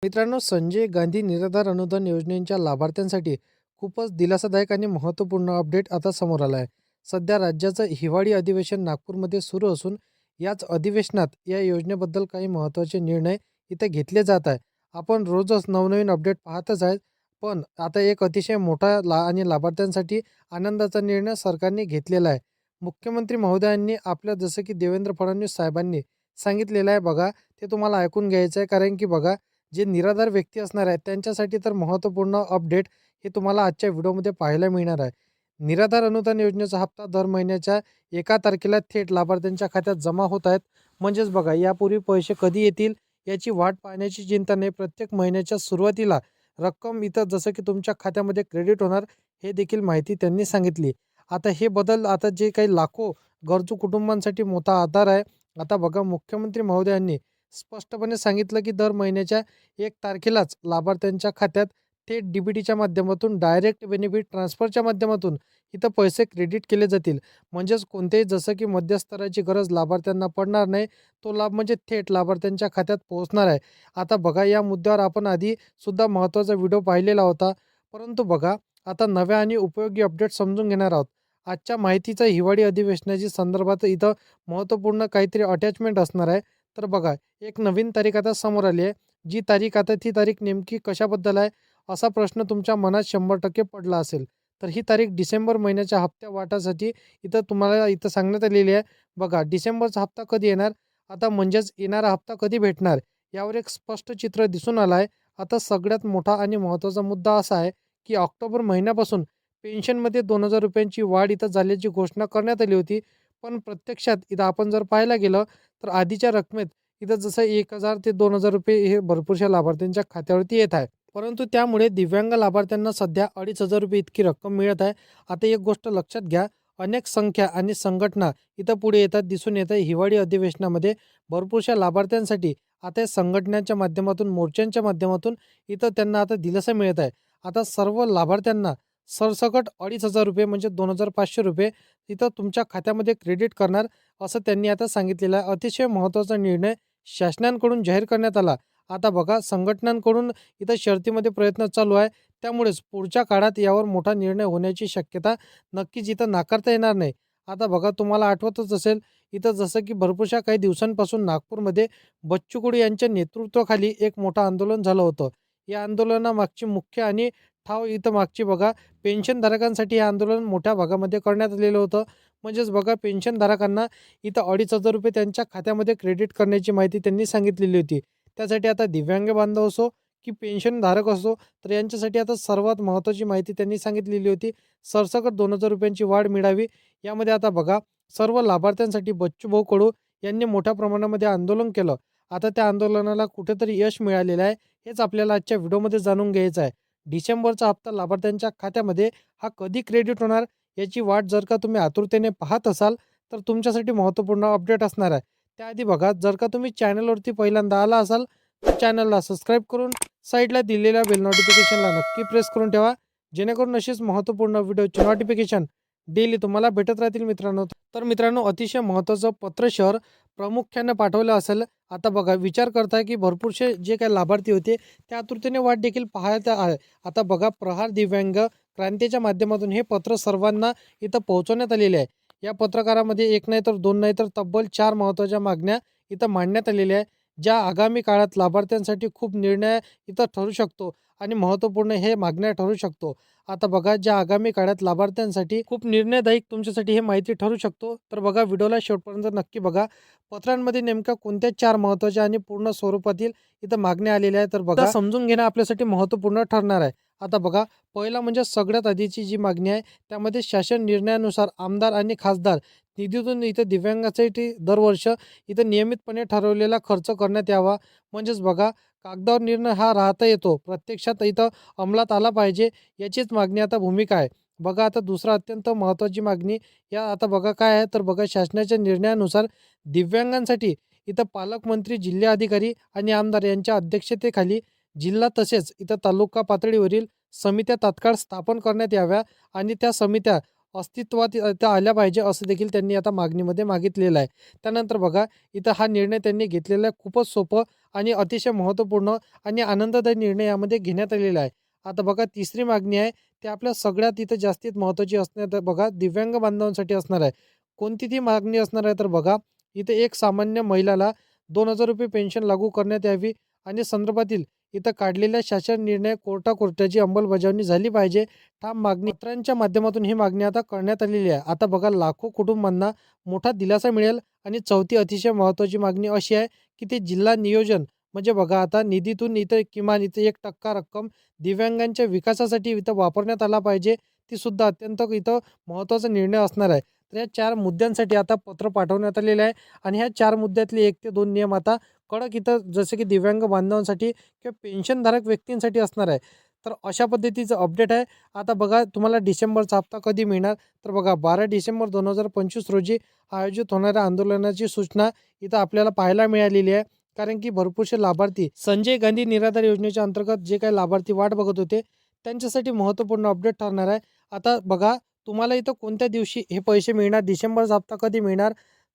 मित्रांनो, संजय गांधी निराधार अनुदान योजनेच्या लाभार्थ्यांसाठी खूपच दिलासादायक आणि महत्त्वपूर्ण अपडेट आता समोर आला आहे. सध्या राज्याचं हिवाळी अधिवेशन नागपूरमध्ये सुरू असून याच अधिवेशनात या योजनेबद्दल काही महत्त्वाचे निर्णय इथे घेतले जात आहे. आपण रोजच नवनवीन अपडेट पाहतच आहेत. पण आता एक अतिशय मोठा आणि लाभार्थ्यांसाठी आनंदाचा निर्णय सरकारने घेतलेला आहे. मुख्यमंत्री महोदयांनी आपल्या जसं की देवेंद्र फडणवीस साहेबांनी सांगितलेलं आहे बघा, ते तुम्हाला ऐकून घ्यायचं आहे. कारण की बघा, जे निराधार व्यक्ती असणार आहेत त्यांच्यासाठी तर महत्त्वपूर्ण अपडेट हे तुम्हाला आजच्या व्हिडिओमध्ये पाहायला मिळणार आहे. निराधार अनुदान योजनेचा हप्ता दर महिन्याच्या 1 तारखेला थेट लाभार्थ्यांच्या खात्यात जमा होत आहेत. म्हणजेच बघा, यापूर्वी पैसे कधी येतील याची वाट पाहण्याची चिंता नाही. प्रत्येक महिन्याच्या सुरुवातीला रक्कम इथं जसं की तुमच्या खात्यामध्ये क्रेडिट होणार हे देखील माहिती त्यांनी सांगितली. आता हे बदल आता जे काही लाखो गरजू कुटुंबांसाठी मोठा आधार आहे. आता बघा, मुख्यमंत्री महोदयांनी स्पष्टपणे सांगितलं की दर महिन्याच्या 1 तारखेलाच लाभार्थ्यांच्या खात्यात थेट डी-बी-टीच्या माध्यमातून डायरेक्ट बेनिफिट ट्रान्सफरच्या माध्यमातून इथं पैसे क्रेडिट केले जातील. म्हणजेच कोणतेही जसं की मध्यस्थराची गरज लाभार्थ्यांना पडणार नाही. तो लाभ म्हणजे थेट लाभार्थ्यांच्या खात्यात पोहोचणार आहे. आता बघा, या मुद्द्यावर आपण आधी सुद्धा महत्त्वाचा व्हिडिओ पाहिलेला होता. परंतु बघा, आता नव्या आणि उपयोगी अपडेट समजून घेणार आहोत. आजच्या माहितीचा हिवाळी अधिवेशनाची संदर्भात इथं महत्त्वपूर्ण काहीतरी अटॅचमेंट असणार आहे. तर बघा, एक नवीन तारीख आता समोर आली आहे. जी तारीख आता ती तारीख नेमकी कशाबद्दल आहे, असा प्रश्न तुमच्या मनात 100% पडला असेल. तर ही तारीख डिसेंबर महिन्याच्या हप्त्या वाटासाठी इथं तुम्हाला इथं सांगण्यात आलेली आहे. बघा, डिसेंबरचा हप्ता कधी येणार, आता म्हणजेच येणारा हप्ता कधी भेटणार, यावर एक स्पष्ट चित्र दिसून आलं आहे. आता सगळ्यात मोठा आणि महत्त्वाचा मुद्दा असा आहे, की ऑक्टोबर महिन्यापासून पेन्शनमध्ये 2,000 रुपयांची वाढ इथं झाल्याची घोषणा करण्यात आली होती. पण प्रत्यक्षात इथं आपण जर पाहायला गेलं, तर आधीच्या रकमेत इथं जसं 1,000 ते 2,000 रुपये हे भरपूरशा लाभार्थ्यांच्या खात्यावरती येत आहे. परंतु त्यामुळे दिव्यांग लाभार्थ्यांना सध्या 2,500 रुपये इतकी रक्कम मिळत आहे. आता एक गोष्ट लक्षात घ्या, अनेक संख्या आणि संघटना इथं पुढे येतात, दिसून येत आहे. हिवाळी अधिवेशनामध्ये भरपूरशा लाभार्थ्यांसाठी आता या संघटनांच्या माध्यमातून, मोर्चांच्या माध्यमातून इथं त्यांना आता दिलासा मिळत आहे. आता सर्व लाभार्थ्यांना सरसकट 2,500 रुपये म्हणजे 2,500 रुपये तिथं तुमच्या खात्यामध्ये क्रेडिट करणार, असं त्यांनी आता सांगितलेलं आहे. अतिशय महत्त्वाचा निर्णय शासनाकडून जाहीर करण्यात आला. आता बघा, संघटनांकडून इथं शर्तीमध्ये प्रयत्न चालू आहे. त्यामुळेच पुढच्या काळात यावर मोठा निर्णय होण्याची शक्यता नक्कीच इथं नाकारता येणार नाही. आता बघा, तुम्हाला आठवतच असेल, इथं जसं की भरपूरशा काही दिवसांपासून नागपूरमध्ये बच्चू कडू यांच्या नेतृत्वाखाली एक मोठं आंदोलन झालं होतं. या आंदोलनामागची मुख्य आणि ठाव इथं मागची बघा, पेन्शनधारकांसाठी हे आंदोलन मोठ्या भागामध्ये करण्यात आलेलं होतं. म्हणजेच बघा, पेन्शनधारकांना इथं 2,500 रुपये त्यांच्या खात्यामध्ये क्रेडिट करण्याची माहिती त्यांनी सांगितलेली होती. त्यासाठी आता दिव्यांग बांधव असो की पेन्शनधारक असो, तर यांच्यासाठी आता सर्वात महत्त्वाची माहिती त्यांनी सांगितलेली होती. सरसकट 2,000 रुपयांची वाढ मिळावी. यामध्ये आता बघा, सर्व लाभार्थ्यांसाठी बच्चूभाऊ कडू यांनी मोठ्या प्रमाणामध्ये आंदोलन केलं. आता त्या आंदोलनाला कुठेतरी यश मिळालेलं आहे. हेच आपल्याला आजच्या व्हिडिओमध्ये जाणून घ्यायचं आहे. डिसेंबरचा हप्ता लाभार्थ्यांच्या खात्यामध्ये हा कधी क्रेडिट होणार, याची वाट जर का तुम्ही आतुरतेने पाहत असाल, तर तुमच्यासाठी महत्त्वपूर्ण अपडेट असणार आहे. त्याआधी बघा, जर का तुम्ही चॅनलवरती पहिल्यांदा आला असाल, तर चॅनलला सबस्क्राईब करून साईडला दिलेल्या बेल नोटिफिकेशनला नक्की प्रेस करून ठेवा. जेणेकरून अशीच महत्त्वपूर्ण व्हिडिओची नोटिफिकेशन डेली तुम्हाला भेटत राहतील मित्रांनो. तर मित्रांनो, अतिशय महत्त्वाचं पत्र शहर प्रामुख्याने पाठवलं असेल. आता बघा, विचार करताय की भरपूरसे जे काही लाभार्थी होते त्या आतुरतेने वाट देखील पाहत आहे. आता बघा, प्रहार दिव्यांग क्रांतीच्या माध्यमातून हे पत्र सर्वांना इथं पोहोचवण्यात आलेले आहे. या पत्रकारामध्ये एक नाही तर दोन नाही तर तब्बल 4 महत्त्वाच्या मागण्या इथं मांडण्यात आलेल्या आहे, ज्या आगामी काळात लाभार्थ्यांसाठी खूप निर्णय इथं ठरू शकतो आणि महत्त्वपूर्ण हे मागण्या ठरू शकतो. आता बघा, ज्या आगामी काळात लाभार्थ्यांसाठी खूप निर्णयदायक तुमच्यासाठी हे माहिती ठरू शकतो. तर बघा, व्हिडिओला शेवटपर्यंत नक्की बघा. पत्रांमध्ये नेमक्या कोणत्या 4 महत्त्वाच्या आणि पूर्ण स्वरूपातील इथं मागण्या आलेल्या आहेत, तर बघा, समजून घेणं आपल्यासाठी महत्त्वपूर्ण ठरणार आहे. आता बघा, पहिला म्हणजे सगळ्यात आधीची जी मागणी आहे, त्यामध्ये शासन निर्णयानुसार आमदार आणि खासदार निधीतून इथं दिव्यांगासाठी दरवर्ष इथं नियमितपणे ठरवलेला खर्च करण्यात यावा. म्हणजेच बघा, कागदावर निर्णय हा राहता येतो, प्रत्यक्षात इथं अंमलात आला पाहिजे, याचीच मागणी आता भूमिका आहे. बघा, आता दुसरा अत्यंत महत्त्वाची मागणी या आता बघा काय आहे, तर बघा, शासनाच्या निर्णयानुसार दिव्यांगांसाठी इथं पालकमंत्री, जिल्हाधिकारी आणि आमदार यांच्या अध्यक्षतेखाली जिल्हा तसेच इथं तालुका पातळीवरील समित्या तात्काळ स्थापन करण्यात याव्या आणि त्या समित्या अस्तित्वात त्या आल्या पाहिजे असं देखील त्यांनी आता मागणीमध्ये मागितलेलं आहे. त्यानंतर बघा इथं हा निर्णय त्यांनी घेतलेला आहे खूपच सोपं आणि अतिशय महत्त्वपूर्ण आणि आनंददायी निर्णय यामध्ये घेण्यात आलेला आहे. आता बघा तिसरी मागणी आहे ती आपल्या सगळ्यात इथं जास्तीत महत्त्वाची असणार बघा दिव्यांग बांधवांसाठी असणार आहे. कोणती ती मागणी असणार आहे तर बघा इथे एक सामान्य महिलाला ₹2000 पेन्शन लागू करण्यात यावी आणि संदर्भातील इथं काढलेल्या शासन निर्णय कोर्टाची अंमलबजावणी झाली पाहिजे. ठाम मागणी पत्रांच्या माध्यमातून ही मागणी आता करण्यात आलेली आहे. आता बघा लाखो कुटुंबांना मोठा दिलासा मिळेल आणि चौथी अतिशय महत्त्वाची मागणी अशी आहे, की ते जिल्हा नियोजन म्हणजे बघा आता निधीतून इथं किमान इथं 1% रक्कम दिव्यांगांच्या विकासासाठी इथं वापरण्यात आला पाहिजे. ती सुद्धा अत्यंत इथं महत्त्वाचा निर्णय असणार आहे. तर या 4 मुद्द्यांसाठी आता पत्र पाठवण्यात आलेलं आहे आणि ह्या 4 मुद्द्यातले 1 ते 2 नियम आता कडक इथं जसं की दिव्यांग बांधवांसाठी किंवा पेन्शनधारक व्यक्तींसाठी असणार आहे. तर अशा पद्धतीचं अपडेट आहे. आता बघा तुम्हाला डिसेंबरचा हप्ता कधी मिळणार? तर बघा 12 डिसेंबर 2025 रोजी आयोजित होणाऱ्या आंदोलनाची सूचना इथं आपल्याला पाहायला मिळालेली आहे. कारण की भरपूरसे लाभार्थी संजय गांधी निराधार योजनेच्या अंतर्गत जे काही लाभार्थी वाट बघत होते, त्यांच्यासाठी महत्त्वपूर्ण अपडेट ठरणार आहे. आता बघा तुम्हाला इथं कोणत्या दिवशी हे पैसे मिळणार? डिसेंबरचा हप्ता कधी मिळणार?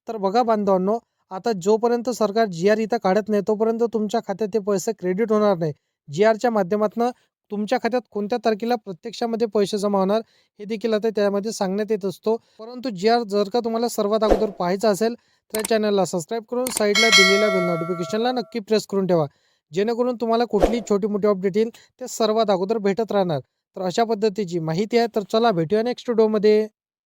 तर बघा बांधवांनो, आता जोपर्यंत सरकार जी-आर इथं काढत नाही, तोपर्यंत तुमच्या खात्यात ते पैसे क्रेडिट होणार नाही. जी-आरच्या माध्यमातून तुमच्या खात्यात कोणत्या तारखेला प्रत्यक्षामध्ये पैसे जमा होणार, हे देखील आता त्यामध्ये सांगण्यात येत असतो. परंतु जी-आर जर का तुम्हाला सर्वात अगोदर पाहायचा असेल, तर चॅनलला सबस्क्राईब करून साईडला दिलेल्या बेल नोटिफिकेशनला नक्की प्रेस करून ठेवा. जेणेकरून तुम्हाला कुठलीही छोटी-मोठी अपडेट येईल, ते सर्वात अगोदर भेटत राहणार. तर अशा पद्धतीची माहिती आहे. तर चला भेटूया नेक्स्ट व्हिडिओमध्ये.